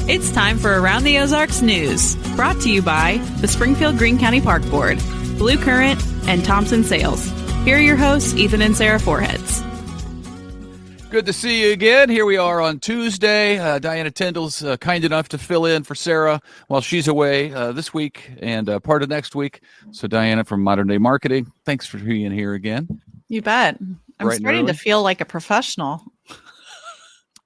It's time for Around the Ozarks News, brought to you by the Springfield Greene County Park Board, Blue Current, and Thompson Sales. Here are your hosts, Ethan and Sarah Foreheads. Good to see you again. Here we are on Tuesday. Diana Tyndall's kind enough to fill in for Sarah while she's away this week and part of next week. So Diana from Modern Day Marketing, thanks for being here again. You bet. I'm Bright and starting to early. feel like a professional.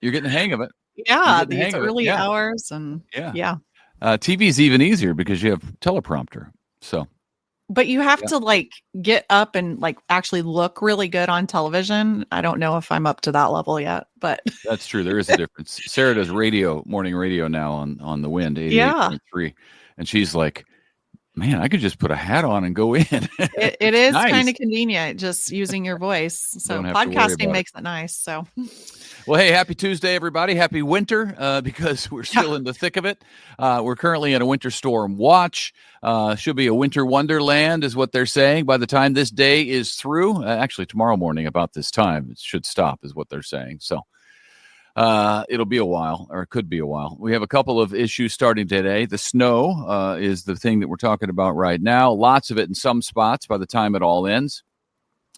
You're getting the hang of it. Yeah, You're getting the these hang of it. early Yeah. hours and yeah. TV's even easier because you have teleprompter. So, But you have to like get up and like actually look really good on television. I don't know if I'm up to that level yet, but that's true. There is a difference. Sarah does morning radio now on the Wind 88.3, and she's like, man, I could just put a hat on and go in. it is nice. kind of convenient just using your voice. So Don't have to worry podcasting about makes it nice. So well, hey, happy Tuesday, everybody. Happy winter because we're still in the thick of it. We're currently in a winter storm watch. Should be a winter wonderland is what they're saying by the time this day is through. Actually, tomorrow morning about this time, it should stop is what they're saying. So it'll be a while, or it could be a while. We have a couple of issues starting today. The snow is the thing that we're talking about right now. Lots of it in some spots by the time it all ends.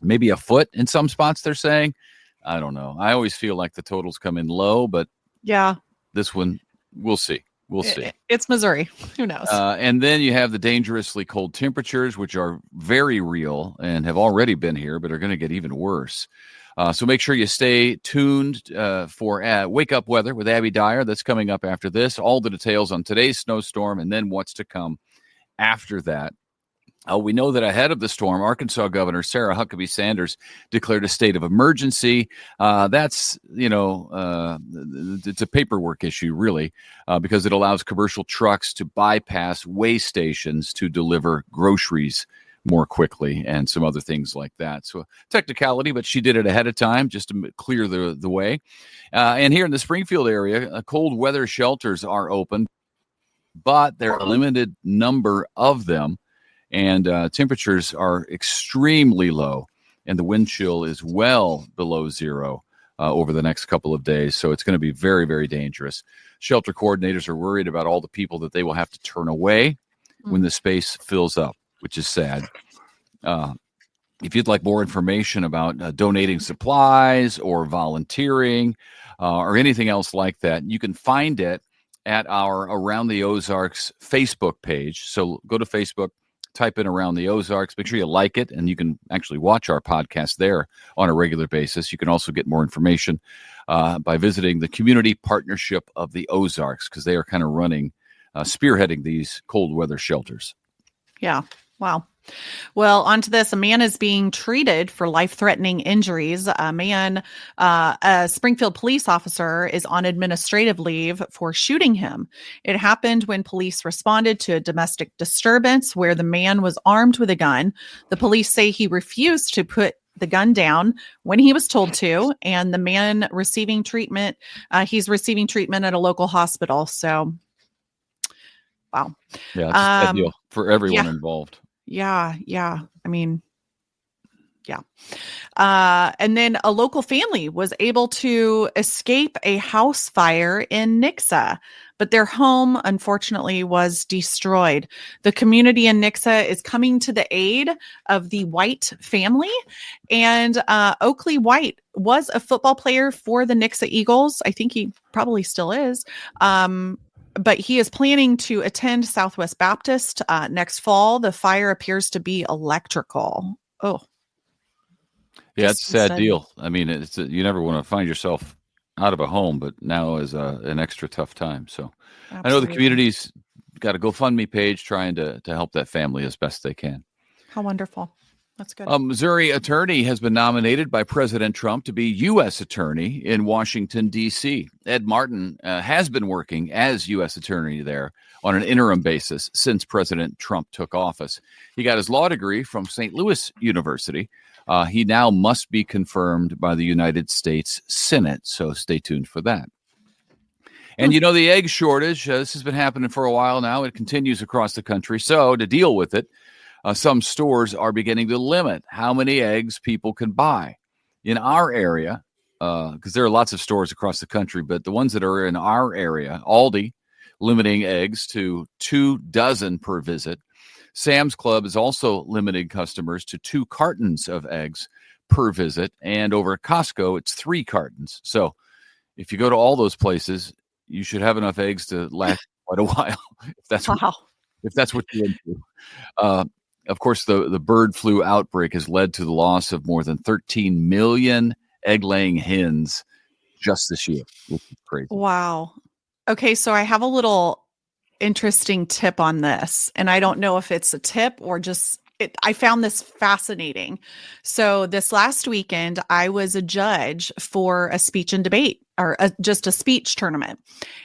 Maybe a foot in some spots, they're saying. I don't know. I always feel like the totals come in low, but yeah, this one, we'll see. We'll see. It's Missouri. Who knows? And then you have the dangerously cold temperatures, which are very real and have already been here, but are going to get even worse. So make sure you stay tuned for Wake Up Weather with Abby Dyer. That's coming up after this. All the details on today's snowstorm and then what's to come after that. We know that ahead of the storm, Arkansas Governor Sarah Huckabee Sanders declared a state of emergency. That's, it's a paperwork issue, really, because it allows commercial trucks to bypass way stations to deliver groceries more quickly and some other things like that. So technicality, but she did it ahead of time just to clear the way. And here in the Springfield area, cold weather shelters are open, but there are a limited number of them. And temperatures are extremely low, and the wind chill is well below zero over the next couple of days. So it's going to be very, very dangerous. Shelter coordinators are worried about all the people that they will have to turn away when the space fills up, which is sad. If you'd like more information about donating supplies or volunteering or anything else like that, you can find it at our Around the Ozarks Facebook page. So go to Facebook. Type in Around the Ozarks. Make sure you like it, and you can actually watch our podcast there on a regular basis. You can also get more information by visiting the Community Partnership of the Ozarks, because they are kind of spearheading these cold weather shelters. Yeah. Wow. Well, on to this. A man is being treated for life-threatening injuries. A Springfield police officer is on administrative leave for shooting him. It happened when police responded to a domestic disturbance where the man was armed with a gun. The police say he refused to put the gun down when he was told to, and the man receiving treatment, he's receiving treatment at a local hospital. So, wow. Yeah, it's a bad deal for everyone involved. Yeah. I mean, yeah. And then a local family was able to escape a house fire in Nixa, but their home, unfortunately, was destroyed. The community in Nixa is coming to the aid of the White family. And Oakley White was a football player for the Nixa Eagles. I think he probably still is. But he is planning to attend Southwest Baptist next fall. The fire appears to be electrical. Oh. Yeah, it's a sad deal. I mean, you never want to find yourself out of a home, but now is an extra tough time. So absolutely. I know the community's got a GoFundMe page trying to help that family as best they can. How wonderful. That's good. A Missouri attorney has been nominated by President Trump to be U.S. attorney in Washington, D.C. Ed Martin has been working as U.S. attorney there on an interim basis since President Trump took office. He got his law degree from St. Louis University. He now must be confirmed by the United States Senate, so stay tuned for that. And the egg shortage, this has been happening for a while now. It continues across the country. So to deal with it, some stores are beginning to limit how many eggs people can buy. In our area, because there are lots of stores across the country, but the ones that are in our area, Aldi limiting eggs to 2 dozen per visit. Sam's Club is also limiting customers to 2 cartons of eggs per visit. And over at Costco, it's 3 cartons. So if you go to all those places, you should have enough eggs to last quite a while, if that's what you're into. Of course, the bird flu outbreak has led to the loss of more than 13 million egg-laying hens just this year, which is crazy. Wow. Okay, so I have a little interesting tip on this, and I don't know if it's a tip or just I found this fascinating. So this last weekend, I was a judge for a speech and debate, or just a speech tournament.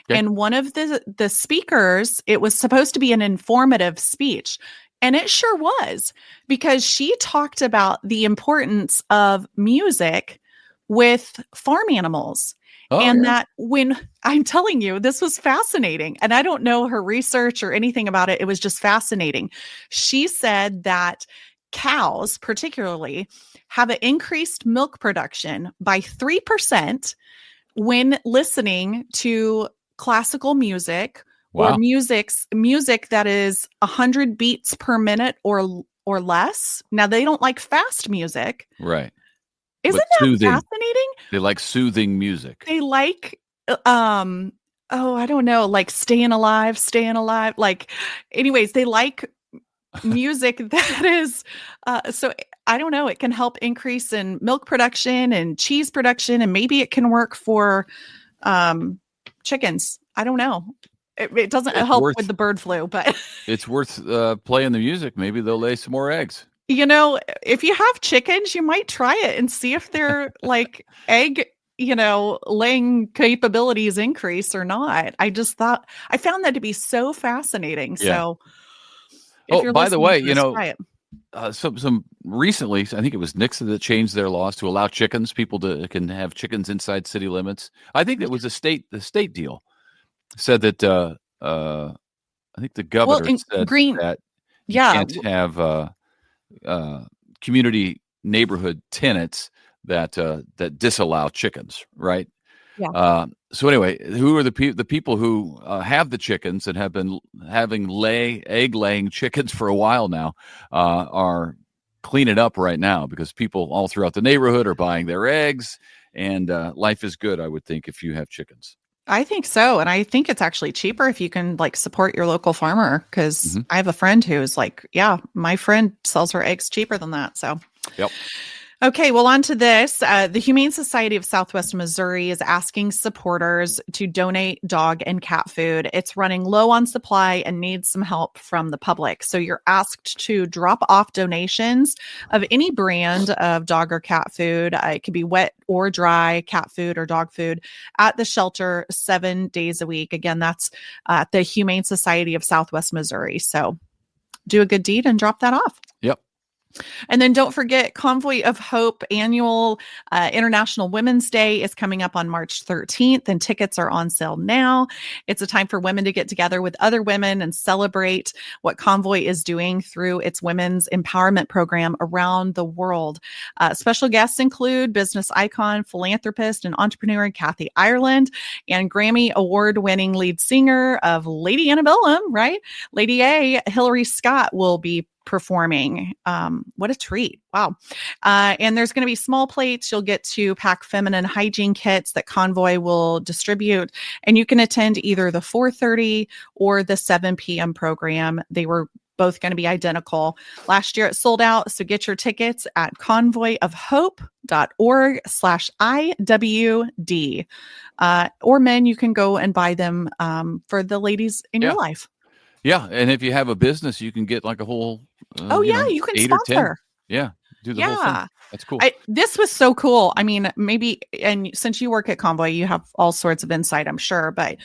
Okay. And one of the speakers, it was supposed to be an informative speech. And it sure was, because she talked about the importance of music with farm animals. That when I'm telling you, this was fascinating, and I don't know her research or anything about it. It was just fascinating. She said that cows particularly have an increased milk production by 3% when listening to classical music. Wow. Or music that is 100 beats per minute or less. Now, they don't like fast music. Right. Isn't that fascinating? They like soothing music. They like, I don't know, like staying alive. Like, anyways, they like music that is, so I don't know, it can help increase in milk production and cheese production, and maybe it can work for chickens. I don't know. It doesn't help with the bird flu, but it's worth playing the music. Maybe they'll lay some more eggs. If you have chickens, you might try it and see if their like egg, laying capabilities increase or not. I found that to be so fascinating. Yeah. So, by the way, try it. some recently, I think it was Nixon that changed their laws to allow people can have chickens inside city limits. I think that was the state deal. Said that I think the governor said that you can't have community neighborhood tenants that disallow chickens, right? Yeah. So anyway, who are the people who have the chickens and have been having egg laying chickens for a while now are cleaning up right now, because people all throughout the neighborhood are buying their eggs, and life is good, I would think, if you have chickens. I think so. And I think it's actually cheaper if you can like support your local farmer, because I have a friend who's like, yeah, my friend sells her eggs cheaper than that. So, yep. Okay, well, on to this. The Humane Society of Southwest Missouri is asking supporters to donate dog and cat food. It's running low on supply and needs some help from the public. So you're asked to drop off donations of any brand of dog or cat food. It could be wet or dry cat food or dog food at the shelter 7 days a week. Again, that's at the Humane Society of Southwest Missouri. So do a good deed and drop that off. Yep. And then don't forget, Convoy of Hope annual International Women's Day is coming up on March 13th, and tickets are on sale now. It's a time for women to get together with other women and celebrate what Convoy is doing through its women's empowerment program around the world. Special guests include business icon, philanthropist, and entrepreneur Kathy Ireland, and Grammy award-winning lead singer of Lady Antebellum, right? Lady A, Hillary Scott, will be performing. What a treat. Wow. And there's going to be small plates. You'll get to pack feminine hygiene kits that Convoy will distribute. And you can attend either the 4:30 or the 7 p.m. program. They were both going to be identical. Last year it sold out. So get your tickets at convoyofhope.org/IWD. Or men, you can go and buy them for the ladies in your life. Yeah. And if you have a business, you can get like a whole you can 8 sponsor. or 10. Yeah. Do the whole thing. That's cool. This was so cool. I mean, maybe, and since you work at Convoy, you have all sorts of insight, I'm sure, but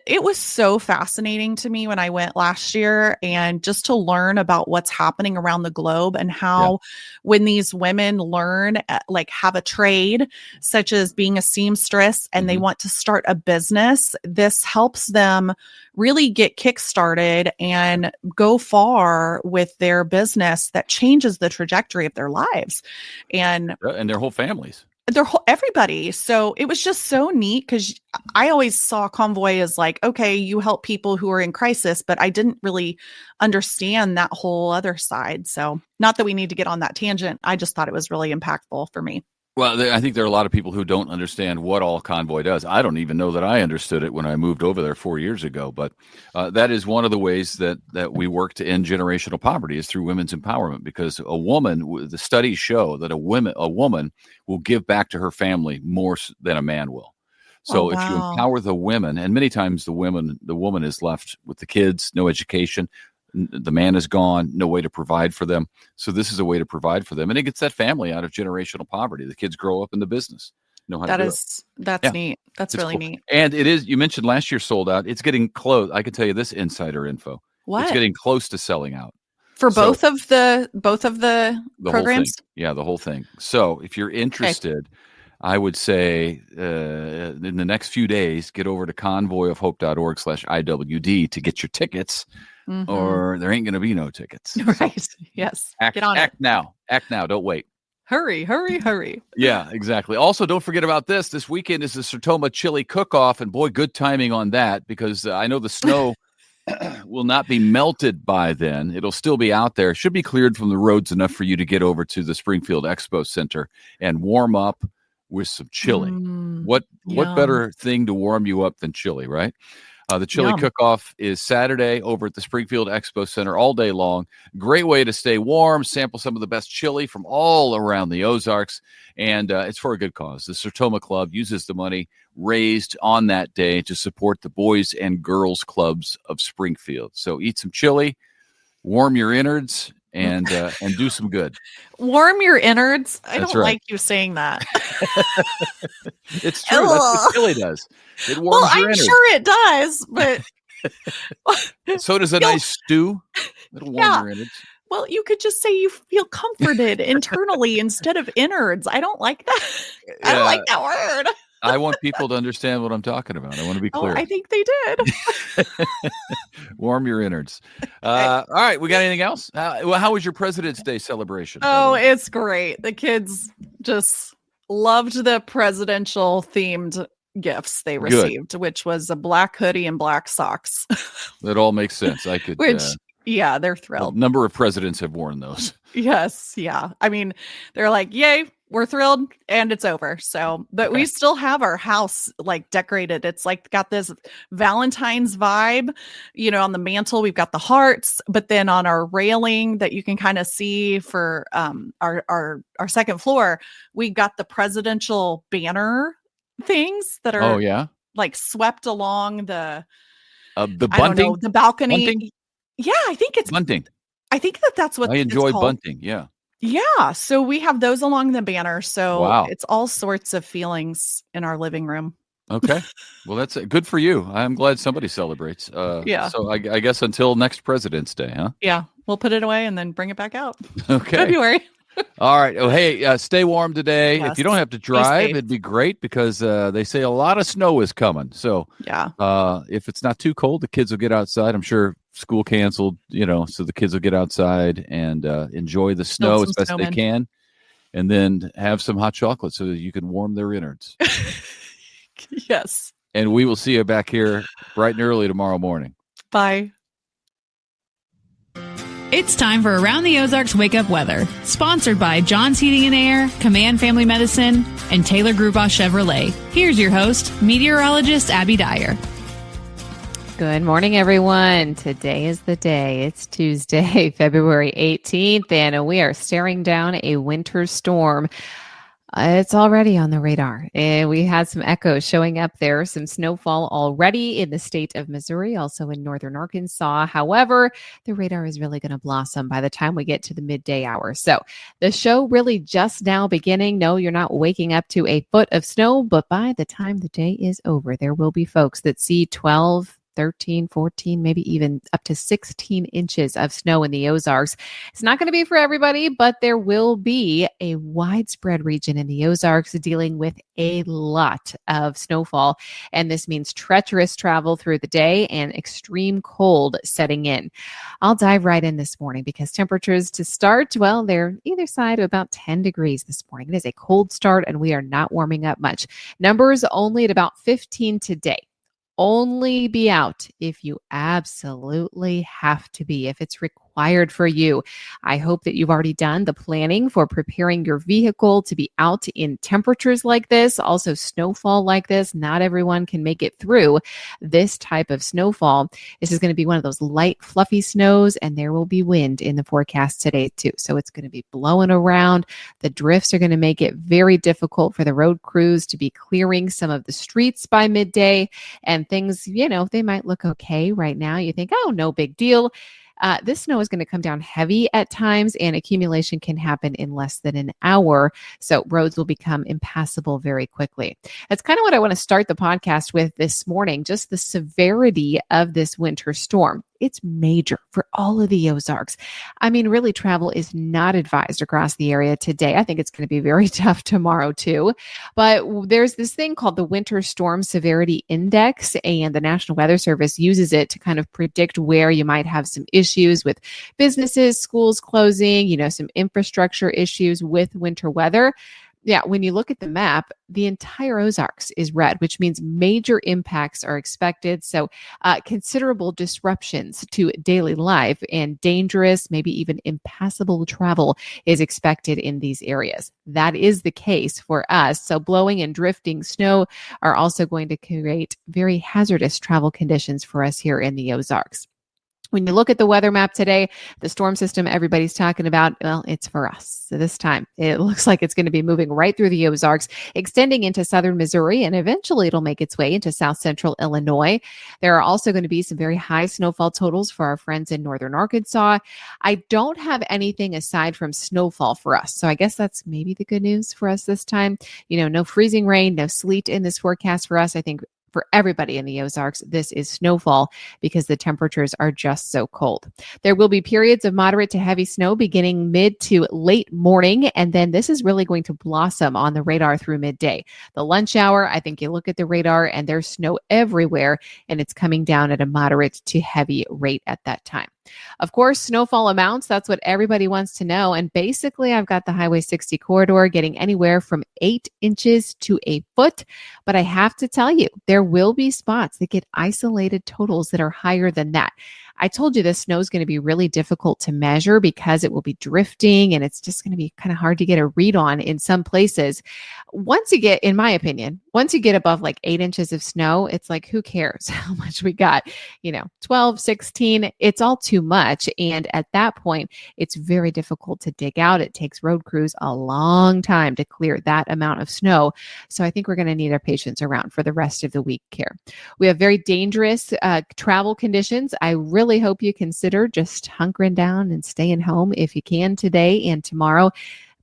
it was so fascinating to me when I went last year, and just to learn about what's happening around the globe, and how when these women learn, like have a trade, such as being a seamstress, and they want to start a business, this helps them really get kickstarted and go far with their business that changes the trajectory of their lives. And their whole families. everybody. So it was just so neat because I always saw Convoy as like, okay, you help people who are in crisis, but I didn't really understand that whole other side. So not that we need to get on that tangent. I just thought it was really impactful for me. Well, I think there are a lot of people who don't understand what all Convoy does. I don't even know that I understood it when I moved over there 4 years ago. But that is one of the ways that we work to end generational poverty is through women's empowerment. Because a woman, the studies show that a woman will give back to her family more than a man will. So if you empower the women, and many times the woman is left with the kids, no education. The man is gone, no way to provide for them. So this is a way to provide for them. And it gets that family out of generational poverty. The kids grow up in the business, know how to do it. That's neat. That's really cool. neat. And it is, you mentioned last year sold out. It's getting close. I can tell you this insider info. What? It's getting close to selling out. For both of the programs? Yeah, the whole thing. So if you're interested, I would say in the next few days, get over to convoyofhope.org/IWD to get your tickets. Mm-hmm. Or there ain't going to be no tickets. Right. So yes. Get on it. Now. Act now. Don't wait. Hurry. Yeah, exactly. Also, don't forget about this. This weekend is the Sertoma Chili Cook-Off. And boy, good timing on that because I know the snow will not be melted by then. It'll still be out there. It should be cleared from the roads enough for you to get over to the Springfield Expo Center and warm up with some chili. What better thing to warm you up than chili, right? The chili cook-off is Saturday over at the Springfield Expo Center all day long. Great way to stay warm, sample some of the best chili from all around the Ozarks, and it's for a good cause. The Sertoma Club uses the money raised on that day to support the Boys and Girls Clubs of Springfield. So eat some chili, warm your innards, and do some good. Warm your innards? I don't like you saying that. It's true. That's what chili does. It warms your innards. I'm sure it does, but so does a nice stew. It'll warm your innards. Well, you could just say you feel comforted internally instead of innards. I don't like that. I don't like that word. I want people to understand what I'm talking about. I want to be clear. I think they did. Warm your innards. All right. We got anything else? How was your President's Day celebration? Oh, it's great. The kids just loved the presidential themed gifts they received, which was a black hoodie and black socks. That all makes sense. I could. They're thrilled. A number of presidents have worn those. Yes. Yeah. I mean, they're like, yay, we're thrilled and it's over. So, but we still have our house like decorated. It's like got this Valentine's vibe, on the mantle, we've got the hearts, but then on our railing that you can kind of see for our second floor, we got the presidential banner things that are like swept along the bunting, the balcony. Bunting? Yeah, I think it's bunting. I think that's what I enjoy it's called. Bunting. Yeah. Yeah. So we have those along the banner. So it's all sorts of feelings in our living room. Okay. Well, that's good for you. I'm glad somebody celebrates. So I guess until next President's Day, huh? Yeah. We'll put it away and then bring it back out. Okay. February. All right. Oh, hey, stay warm today. Yes. If you don't have to drive, it'd be great because they say a lot of snow is coming. So if it's not too cold, the kids will get outside. I'm sure school canceled, so the kids will get outside and enjoy the snow as best they can, and then have some hot chocolate so that you can warm their innards. Yes. And we will see you back here bright and early tomorrow morning. Bye. It's time for Around the Ozarks Wake Up Weather, sponsored by John's Heating and Air, Command Family Medicine, and Taylor Grubaugh Chevrolet. Here's your host, meteorologist Abby Dyer. Good morning, everyone. Today is the day. It's Tuesday, February 18th, and we are staring down a winter storm. It's already on the radar, and we had some echoes showing up there, some snowfall already in the state of Missouri, also in northern Arkansas. However, the radar is really going to blossom by the time we get to the midday hour. So the show really just now beginning. No, you're not waking up to a foot of snow, but by the time the day is over, there will be folks that see 12 13, 14, maybe even up to 16 inches of snow in the Ozarks. It's not going to be for everybody, but there will be a widespread region in the Ozarks dealing with a lot of snowfall. And this means treacherous travel through the day and extreme cold setting in. I'll dive right in this morning because temperatures to start, well, they're either side of about 10 degrees this morning. It is a cold start and we are not warming up much. Numbers only at about 15 today. Only be out if you absolutely have to be, if it's required for you. I hope that you've already done the planning for preparing your vehicle to be out in temperatures like this, also snowfall like this. Not everyone can make it through this type of snowfall. This is going to be one of those light, fluffy snows, and there will be wind in the forecast today too. So it's going to be blowing around. The drifts are going to make it very difficult for the road crews to be clearing some of the streets by midday. And things, they might look okay right now. You think, oh, no big deal. This snow is going to come down heavy at times, and accumulation can happen in less than an hour. So roads will become impassable very quickly. That's kind of what I want to start the podcast with this morning, just the severity of this winter storm. It's major for all of the Ozarks. I mean, really, travel is not advised across the area today. I think it's going to be very tough tomorrow, too. But there's this thing called the Winter Storm Severity Index, and the National Weather Service uses it to kind of predict where you might have some issues with businesses, schools closing, some infrastructure issues with winter weather. Yeah, when you look at the map, the entire Ozarks is red, which means major impacts are expected. So considerable disruptions to daily life and dangerous, maybe even impassable travel is expected in these areas. That is the case for us. So blowing and drifting snow are also going to create very hazardous travel conditions for us here in the Ozarks. When you look at the weather map today, the storm system everybody's talking about, well, it's for us. So this time, it looks like it's going to be moving right through the Ozarks, extending into southern Missouri, and eventually it'll make its way into south central Illinois. There are also going to be some very high snowfall totals for our friends in northern Arkansas. I don't have anything aside from snowfall for us. So I guess that's maybe the good news for us this time. No freezing rain, no sleet in this forecast for us. I think for everybody in the Ozarks, this is snowfall because the temperatures are just so cold. There will be periods of moderate to heavy snow beginning mid to late morning, and then this is really going to blossom on the radar through midday. The lunch hour, I think you look at the radar and there's snow everywhere, and it's coming down at a moderate to heavy rate at that time. Of course, snowfall amounts, that's what everybody wants to know. And basically, I've got the Highway 60 corridor getting anywhere from 8 inches to a foot. But I have to tell you, there will be spots that get isolated totals that are higher than that. I told you this snow is going to be really difficult to measure because it will be drifting and it's just going to be kind of hard to get a read on in some places. Once you get, in my opinion, once you get above like 8 inches of snow, it's like, who cares how much we got? 12, 16, it's all too much. And at that point, it's very difficult to dig out. It takes road crews a long time to clear that amount of snow. So I think we're going to need our patience around for the rest of the week here. We have very dangerous travel conditions. I really hope you consider just hunkering down and staying home if you can today and tomorrow,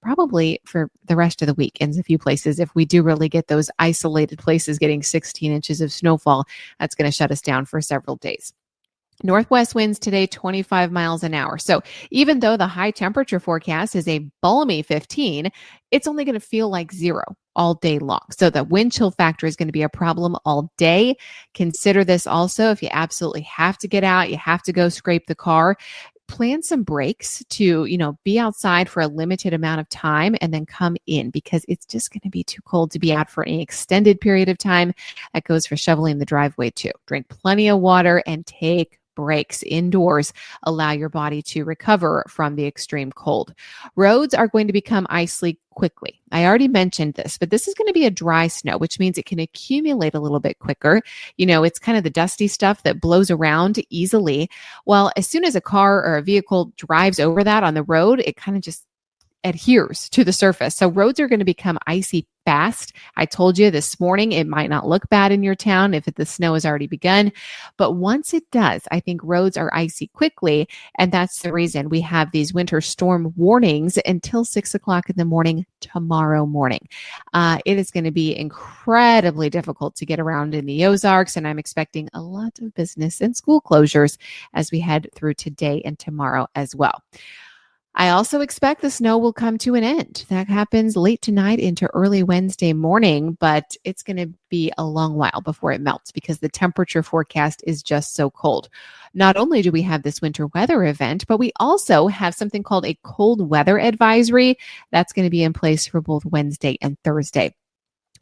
probably for the rest of the week. In a few places, if we do really get those isolated places getting 16 inches of snowfall, that's going to shut us down for several days. Northwest winds today, 25 miles an hour. So even though the high temperature forecast is a balmy 15, it's only going to feel like 0 all day long. So the wind chill factor is going to be a problem all day. Consider this also if you absolutely have to get out, you have to go scrape the car. Plan some breaks to, be outside for a limited amount of time and then come in because it's just going to be too cold to be out for any extended period of time. That goes for shoveling the driveway too. Drink plenty of water and take breaks indoors. Allow your body to recover from the extreme cold. Roads are going to become icy quickly. I already mentioned this, but this is going to be a dry snow, which means it can accumulate a little bit quicker. It's kind of the dusty stuff that blows around easily. Well, as soon as a car or a vehicle drives over that on the road, it kind of just adheres to the surface. So roads are going to become icy fast. I told you this morning, it might not look bad in your town if the snow has already begun. But once it does, I think roads are icy quickly. And that's the reason we have these winter storm warnings until 6 o'clock in the morning tomorrow morning. It is going to be incredibly difficult to get around in the Ozarks. And I'm expecting a lot of business and school closures as we head through today and tomorrow as well. I also expect the snow will come to an end. That happens late tonight into early Wednesday morning, but it's going to be a long while before it melts because the temperature forecast is just so cold. Not only do we have this winter weather event, but we also have something called a cold weather advisory that's going to be in place for both Wednesday and Thursday.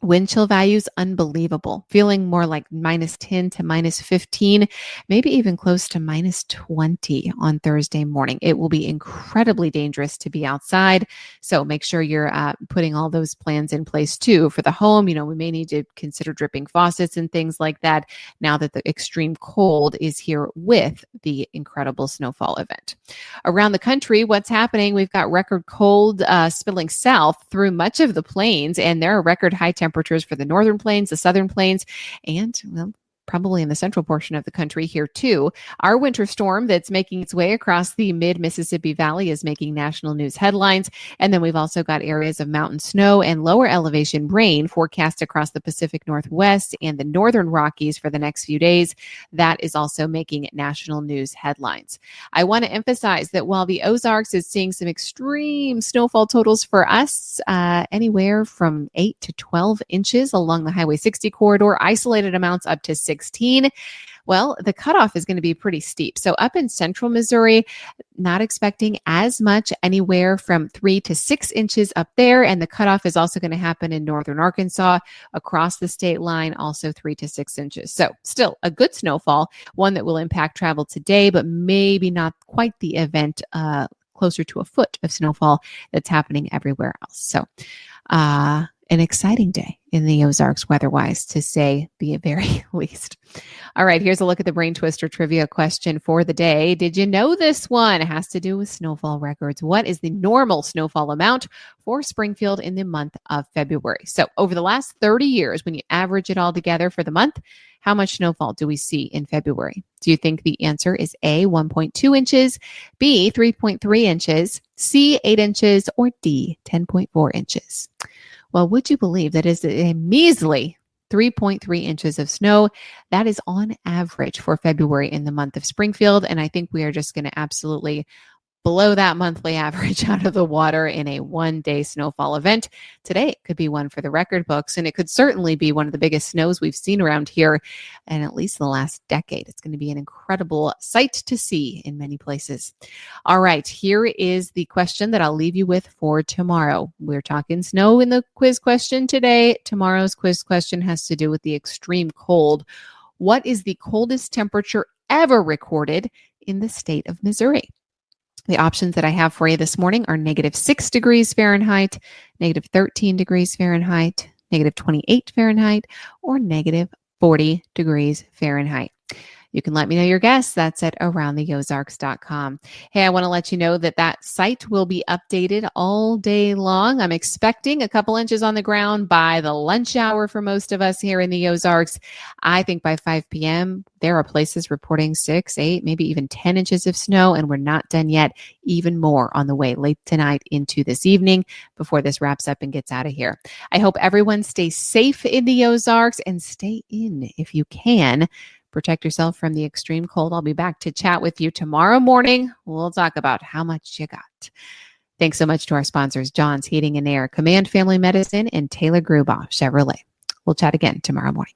Wind chill values, unbelievable. Feeling more like -10 to -15, maybe even close to -20 on Thursday morning. It will be incredibly dangerous to be outside. So make sure you're putting all those plans in place too for the home. You know, we may need to consider dripping faucets and things like that now that the extreme cold is here with the incredible snowfall event. Around the country, what's happening? We've got record cold spilling south through much of the plains, and there are record high temperatures for the northern plains, the southern plains, and probably in the central portion of the country here too. Our winter storm that's making its way across the mid-Mississippi Valley is making national news headlines. And then we've also got areas of mountain snow and lower elevation rain forecast across the Pacific Northwest and the northern Rockies for the next few days. That is also making national news headlines. I want to emphasize that while the Ozarks is seeing some extreme snowfall totals for us, anywhere from 8 to 12 inches along the Highway 60 corridor, isolated amounts up to 16. Well, the cutoff is going to be pretty steep. So up in central Missouri, not expecting as much, anywhere from 3 to 6 inches up there. And the cutoff is also going to happen in northern Arkansas across the state line, also 3 to 6 inches. So still a good snowfall, one that will impact travel today, but maybe not quite the event closer to a foot of snowfall that's happening everywhere else. So an exciting day in the Ozarks weather-wise, to say the very least. All right, here's a look at the Brain Twister trivia question for the day. Did you know this one? It has to do with snowfall records. What is the normal snowfall amount for Springfield in the month of February? So over the last 30 years, when you average it all together for the month, how much snowfall do we see in February? Do you think the answer is A, 1.2 inches, B, 3.3 inches, C, 8 inches, or D, 10.4 inches? Well, would you believe that is a measly 3.3 inches of snow? That is on average for February in the month of Springfield. And I think we are just going to absolutely blow that monthly average out of the water in a one-day snowfall event. Today, it could be one for the record books, and it could certainly be one of the biggest snows we've seen around here in at least the last decade. It's going to be an incredible sight to see in many places. All right, here is the question that I'll leave you with for tomorrow. We're talking snow in the quiz question today. Tomorrow's quiz question has to do with the extreme cold. What is the coldest temperature ever recorded in the state of Missouri? The options that I have for you this morning are -6 degrees Fahrenheit, -13 degrees Fahrenheit, -28 Fahrenheit, or -40 degrees Fahrenheit. You can let me know your guess. That's at aroundtheozarks.com. Hey, I want to let you know that that site will be updated all day long. I'm expecting a couple inches on the ground by the lunch hour for most of us here in the Ozarks. I think by 5 p.m., there are places reporting 6, 8, maybe even 10 inches of snow, and we're not done yet. Even more on the way late tonight into this evening before this wraps up and gets out of here. I hope everyone stays safe in the Ozarks and stay in if you can. Protect yourself from the extreme cold. I'll be back to chat with you tomorrow morning. We'll talk about how much you got. Thanks so much to our sponsors, John's Heating and Air, Command Family Medicine, and Taylor Grubaugh Chevrolet. We'll chat again tomorrow morning.